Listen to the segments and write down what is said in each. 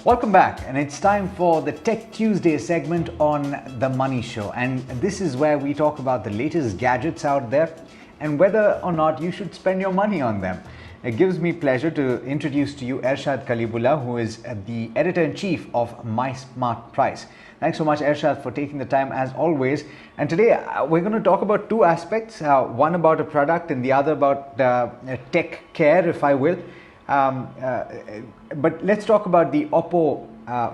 Welcome back, and it's time for the Tech Tuesday segment on The Money Show. And this is where we talk about the latest gadgets out there and whether or not you should spend your money on them. It gives me pleasure to introduce to you Ershad Kalebullah, who is the editor-in-chief of MySmartPrice. Thanks so much, Ershad, for taking the time as always. And today we're going to talk about two aspects, one about a product and the other about tech care, if I will. But let's talk about the OPPO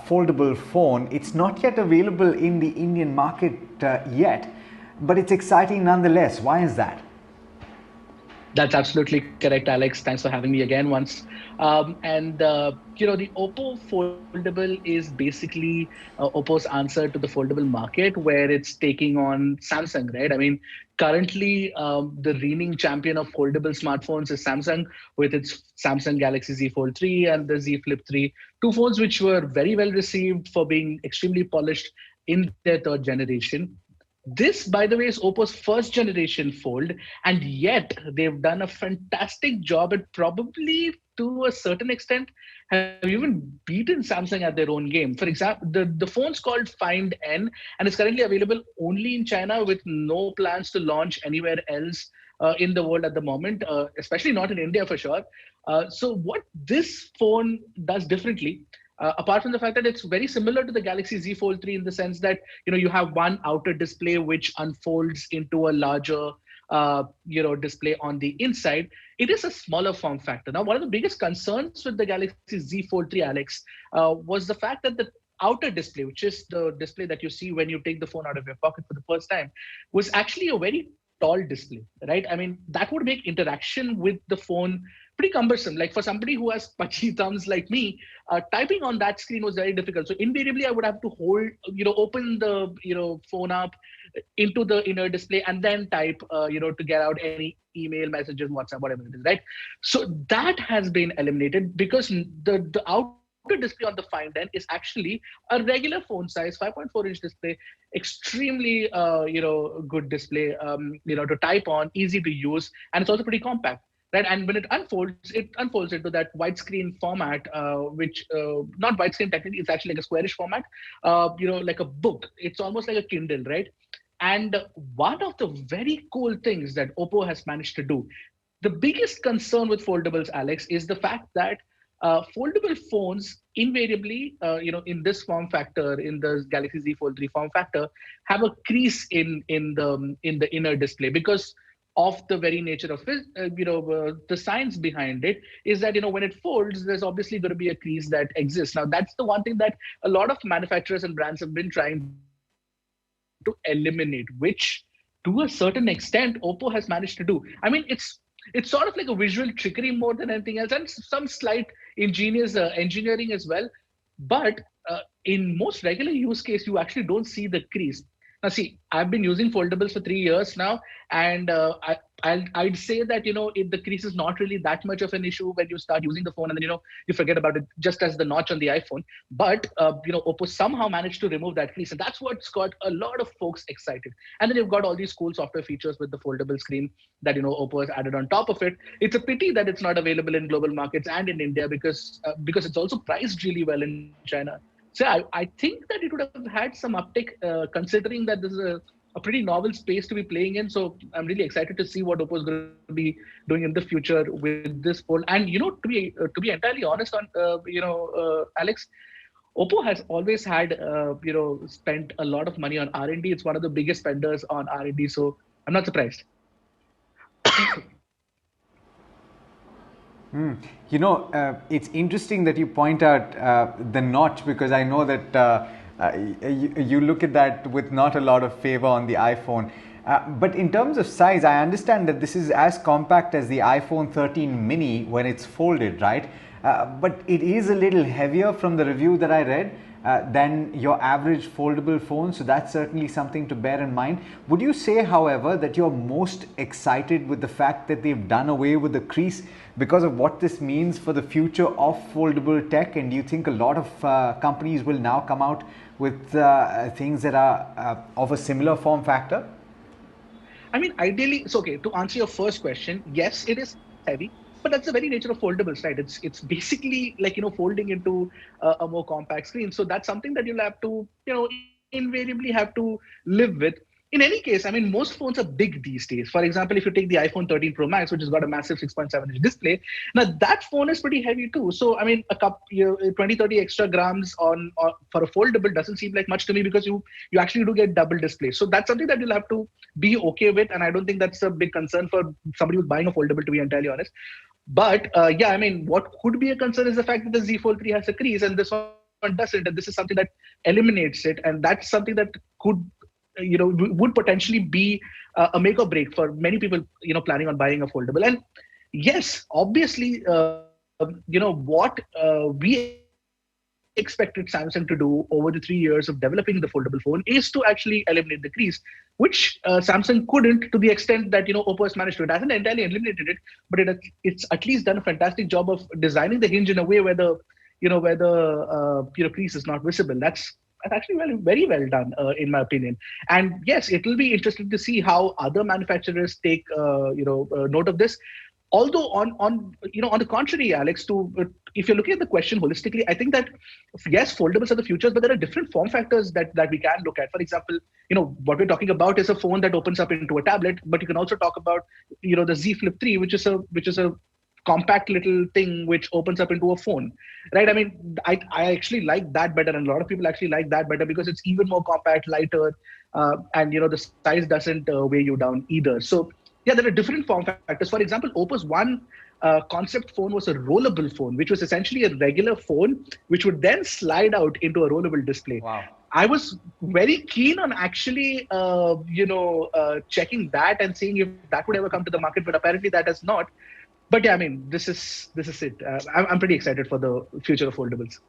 foldable phone. It's not yet available in the Indian market yet, but it's exciting nonetheless. Why is that? That's absolutely correct, Alex. Thanks for having me again once. The OPPO foldable is basically OPPO's answer to the foldable market, where it's taking on Samsung, right? I mean, currently the reigning champion of foldable smartphones is Samsung with its Samsung Galaxy Z Fold 3 and the Z Flip 3, two phones which were very well received for being extremely polished in their third generation. This, by the way, is Oppo's first generation Fold, and yet they've done a fantastic job at probably, to a certain extent, have even beaten Samsung at their own game. For example, the phone's called Find N, and it's currently available only in China with no plans to launch anywhere else in the world at the moment, especially not in India for sure. So what this phone does differently, apart from the fact that it's very similar to the Galaxy Z Fold 3 in the sense that you have one outer display which unfolds into a larger display on the inside. It is a smaller form factor. Now, one of the biggest concerns with the Galaxy Z Fold 3, Alex, was the fact that the outer display, which is the display that you see when you take the phone out of your pocket for the first time, was actually a very tall display, right? I mean, that would make interaction with the phone pretty cumbersome. Like for somebody who has pudgy thumbs like me, typing on that screen was very difficult. So invariably, I would have to open the phone up into the inner display and then type, to get out any email messages, WhatsApp, whatever it is, right? So that has been eliminated because the outer display on the Find N is actually a regular phone size 5.4-inch display, extremely good display, to type on, easy to use, and it's also pretty compact. Right, and when it unfolds into that widescreen format, which not widescreen technically, it's actually like a squarish format, like a book. It's almost like a Kindle, right? And one of the very cool things that Oppo has managed to do, the biggest concern with foldables, Alex, is the fact that foldable phones invariably, in this form factor, in the Galaxy Z Fold 3 form factor, have a crease in the inner display because of the very nature of it. The science behind it is that when it folds, there's obviously going to be a crease that exists. Now, that's the one thing that a lot of manufacturers and brands have been trying to eliminate, which to a certain extent Oppo has managed to do. I mean, it's sort of like a visual trickery more than anything else, and some slight ingenious engineering as well. But in most regular use case, you actually don't see the crease. Now, see, I've been using foldables for 3 years now, and I'd say that the crease is not really that much of an issue when you start using the phone, and then you forget about it, just as the notch on the iPhone. But Oppo somehow managed to remove that crease, and that's what's got a lot of folks excited. And then you've got all these cool software features with the foldable screen that Oppo has added on top of it. It's a pity that it's not available in global markets and in India because it's also priced really well in China. So I think that it would have had some uptick, considering that this is a pretty novel space to be playing in. So I'm really excited to see what Oppo is going to be doing in the future with this phone. And to be entirely honest, on Alex, Oppo has always had spent a lot of money on R&D. It's one of the biggest spenders on R&D. So I'm not surprised. It's interesting that you point out the notch, because I know that you look at that with not a lot of favor on the iPhone. But in terms of size, I understand that this is as compact as the iPhone 13 mini when it's folded, right? But it is a little heavier from the review that I read than your average foldable phone. So that's certainly something to bear in mind. Would you say, however, that you're most excited with the fact that they've done away with the crease because of what this means for the future of foldable tech? And do you think a lot of companies will now come out with things that are of a similar form factor? I mean, ideally, it's okay. To answer your first question, yes, it is heavy. but that's the very nature of foldables, right? It's basically like, folding into a more compact screen. So that's something that you'll have to, invariably have to live with. In any case, I mean, most phones are big these days. For example, if you take the iPhone 13 Pro Max, which has got a massive 6.7-inch display, now that phone is pretty heavy too. So, I mean, 20, 30 extra grams on for a foldable doesn't seem like much to me, because you actually do get double display. So that's something that you'll have to be okay with. And I don't think that's a big concern for somebody who's buying a foldable, to be entirely honest. But yeah, I mean, what could be a concern is the fact that the Z Fold 3 has a crease and this one doesn't. And this is something that eliminates it. And that's something that could, would potentially be a make or break for many people, planning on buying a foldable. And yes, obviously, what we expected Samsung to do over the 3 years of developing the foldable phone is to actually eliminate the crease, which Samsung couldn't, to the extent that, OPPO has managed to. It hasn't entirely eliminated it, but it's at least done a fantastic job of designing the hinge in a way where the crease is not visible. That's actually very well done, in my opinion. And yes, it will be interesting to see how other manufacturers take note of this. Although on the contrary, Alex, if you're looking at the question holistically, I think that yes, foldables are the futures, but there are different form factors that we can look at. For example, what we're talking about is a phone that opens up into a tablet, but you can also talk about the Z Flip 3, which is a compact little thing which opens up into a phone, right? I mean, I actually like that better, and a lot of people actually like that better because it's even more compact, lighter, and the size doesn't weigh you down either. So yeah, there are different form factors. For example, Oppo's one concept phone was a rollable phone, which was essentially a regular phone which would then slide out into a rollable display. Wow. I was very keen on actually, checking that and seeing if that would ever come to the market, but apparently that has not. But yeah, I mean, this is it. I'm pretty excited for the future of foldables.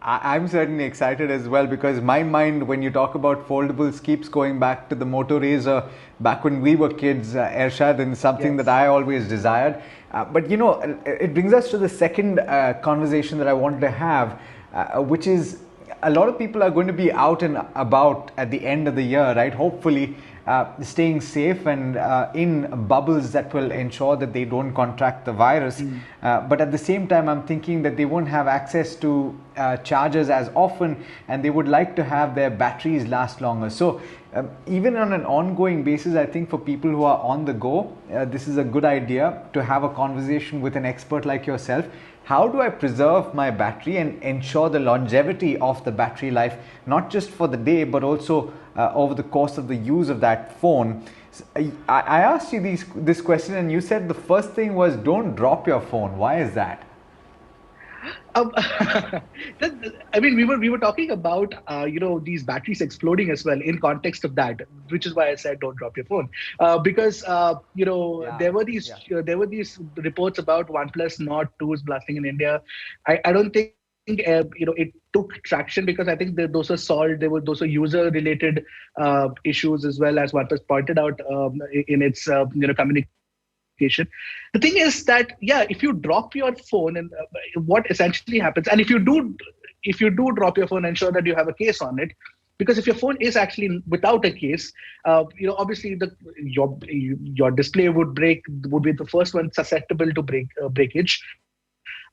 I'm certainly excited as well, because my mind, when you talk about foldables, keeps going back to the Moto Razr back when we were kids, Ershad, and something Yes. that I always desired. But it brings us to the second conversation that I wanted to have, which is a lot of people are going to be out and about at the end of the year, right? Hopefully, staying safe and in bubbles that will ensure that they don't contract the virus. But at the same time, I'm thinking that they won't have access to chargers as often, and they would like to have their batteries last longer. So even on an ongoing basis, I think for people who are on the go, this is a good idea to have a conversation with an expert like yourself. How do I preserve my battery and ensure the longevity of the battery life, not just for the day, but also over the course of the use of that phone? I asked you this question, and you said the first thing was don't drop your phone. Why is that? Um, I mean, we were talking about these batteries exploding as well in context of that, which is why I said don't drop your phone, because Yeah, there were these reports about OnePlus Nord 2s blasting in India. I don't think it took traction, because I think those were solved. Those were user related issues, as well, as OnePlus pointed out in its communication. The thing is that, yeah, if you drop your phone, and what essentially happens, and if you do drop your phone, ensure that you have a case on it, because if your phone is actually without a case, obviously your display would be the first one susceptible to breakage.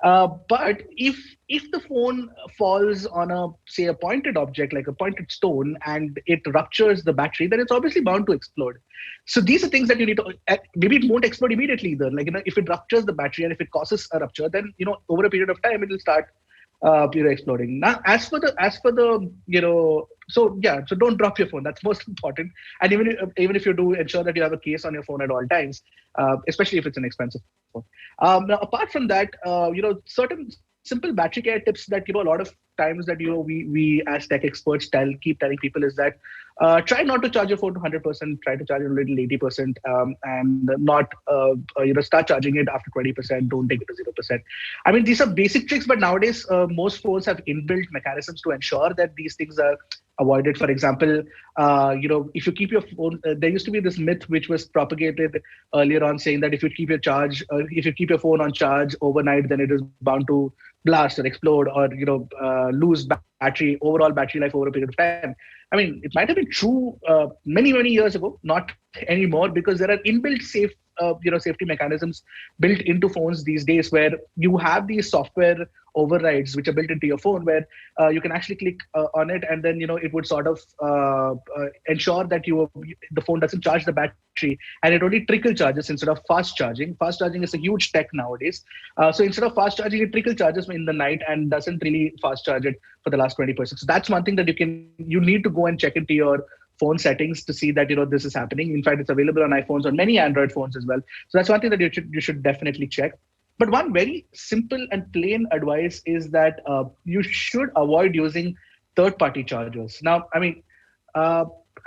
But if the phone falls on say a pointed object, like a pointed stone, and it ruptures the battery, then it's obviously bound to explode. So these are things that you need to. Maybe it won't explode immediately either. Like, if it ruptures the battery and if it causes a rupture, then over a period of time it will start exploding. Now, as for the so yeah, so don't drop your phone. That's most important. And even if you do, ensure that you have a case on your phone at all times, especially if it's an expensive phone. Now, apart from that, certain simple battery care tips that a lot of times that we as tech experts keep telling people is that try not to charge your phone to 100%. Try to charge it a little 80%, and not start charging it after 20%. Don't take it to 0%. I mean, these are basic tricks, but nowadays most phones have inbuilt mechanisms to ensure that these things are avoided. For example, if you keep your phone, there used to be this myth which was propagated earlier on, saying that if you keep your phone on charge overnight, then it is bound to blast or explode or lose battery, overall battery life over a period of time. I mean, it might have been true many years ago, not anymore, because there are inbuilt safety mechanisms built into phones these days, where you have these software overrides which are built into your phone, where you can actually click on it, and then it would sort of ensure that the phone doesn't charge the battery, and it only trickle charges instead of fast charging. Fast charging is a huge tech nowadays. So instead of fast charging, it trickle charges in the night and doesn't really fast charge it for the last 20%. So that's one thing that you need to go and check into your phone settings to see that this is happening. In fact, it's available on iPhones, on many Android phones as well. So that's one thing that you should definitely check. But one very simple and plain advice is that you should avoid using third-party chargers. Now, I mean,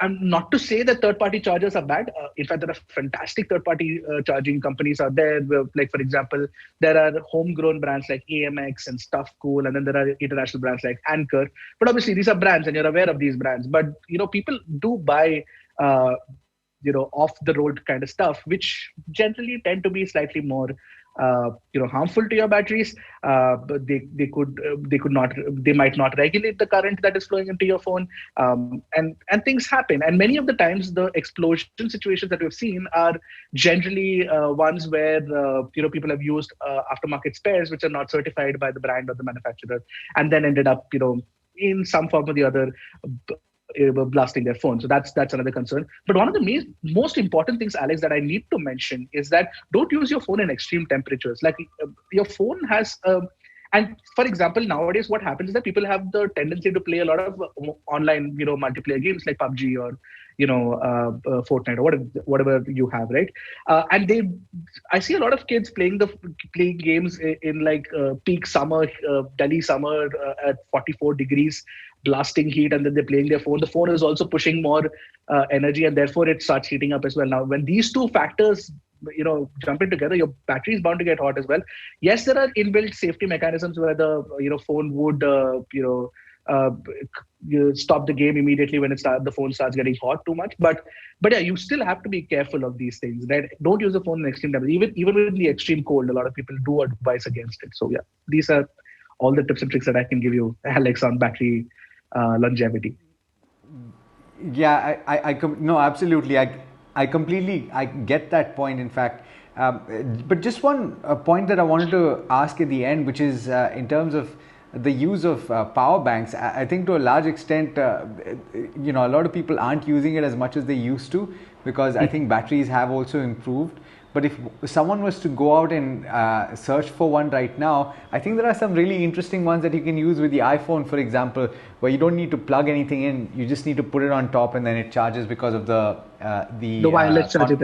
I'm not to say that third-party chargers are bad. In fact, there are fantastic third-party charging companies out there. Like, for example, there are homegrown brands like AMX and Stuff Cool, and then there are international brands like Anchor. But obviously, these are brands, and you're aware of these brands. But people do buy off-the-road kind of stuff, which generally tend to be slightly more harmful to your batteries. But they might not regulate the current that is flowing into your phone, and things happen. And many of the times, the explosion situations that we've seen are generally ones where people have used aftermarket spares which are not certified by the brand or the manufacturer, and then ended up in some form or the other blasting their phone. So that's another concern. But one of the most important things, Alex, that I need to mention is that don't use your phone in extreme temperatures. Like your phone has and for example, nowadays what happens is that people have the tendency to play a lot of online multiplayer games like PUBG or Fortnite or whatever you have, right? And I see a lot of kids playing games in like peak summer, Delhi summer at 44 degrees, blasting heat, and then they're playing their phone. The phone is also pushing more energy, and therefore it starts heating up as well. Now, when these two factors jump in together, your battery is bound to get hot as well. Yes, there are inbuilt safety mechanisms where the phone would you stop the game immediately when the phone starts getting hot too much. But yeah, you still have to be careful of these things, right? Don't use the phone in extreme temperature. Even in the extreme cold, a lot of people do advise against it. So yeah, these are all the tips and tricks that I can give you, Alex, on battery longevity. Yeah, no, absolutely. I completely get that point. In fact, but just one point that I wanted to ask at the end, which is in terms of the use of power banks. I think to a large extent, a lot of people aren't using it as much as they used to, because I think batteries have also improved. But if someone was to go out and search for one right now, I think there are some really interesting ones that you can use with the iPhone, for example, where you don't need to plug anything in. You just need to put it on top, and then it charges because of the wireless charging,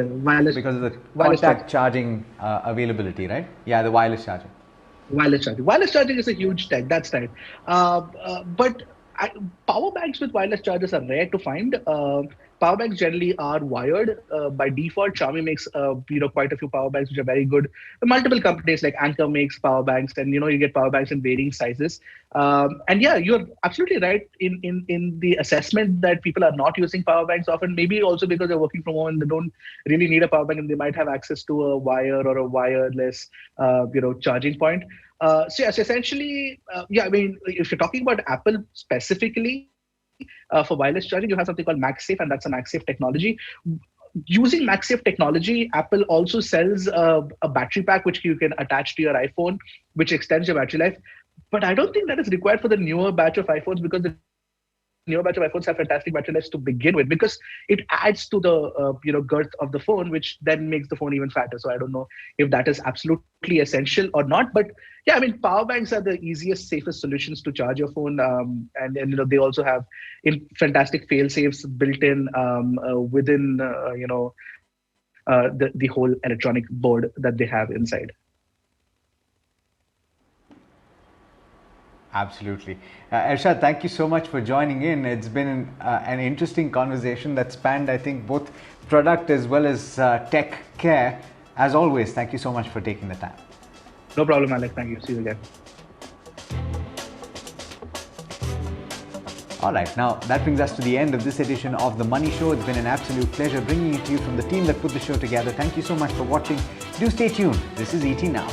because of the contact charging availability, right? Yeah, the wireless charging. Wireless charging is a huge tech. That's right. But power banks with wireless chargers are rare to find. Power banks generally are wired by default. Xiaomi makes quite a few power banks which are very good. Multiple companies like Anker makes power banks, and you get power banks in varying sizes. And yeah, you're absolutely right in the assessment that people are not using power banks often. Maybe also because they're working from home and they don't really need a power bank, and they might have access to a wire or a wireless charging point. So yes, essentially, I mean, if you're talking about Apple specifically, for wireless charging, you have something called MagSafe, and that's a MagSafe technology. Using MagSafe technology, Apple also sells a battery pack which you can attach to your iPhone, which extends your battery life. But I don't think that is required for the newer batch of iPhones, because the newer batch of iPhones have fantastic battery lives to begin with, because it adds to the girth of the phone, which then makes the phone even fatter. So I don't know if that is absolutely essential or not. But yeah, I mean, power banks are the easiest, safest solutions to charge your phone, and they also have fantastic fail safes built in within the whole electronic board that they have inside. Absolutely. Ershad, thank you so much for joining in. It's been an interesting conversation that spanned, I think, both product as well as tech care. As always, thank you so much for taking the time. No problem, Alex. Thank you. See you again. All right, now that brings us to the end of this edition of The Money Show. It's been an absolute pleasure bringing it to you from the team that put the show together. Thank you so much for watching. Do stay tuned. This is ET Now.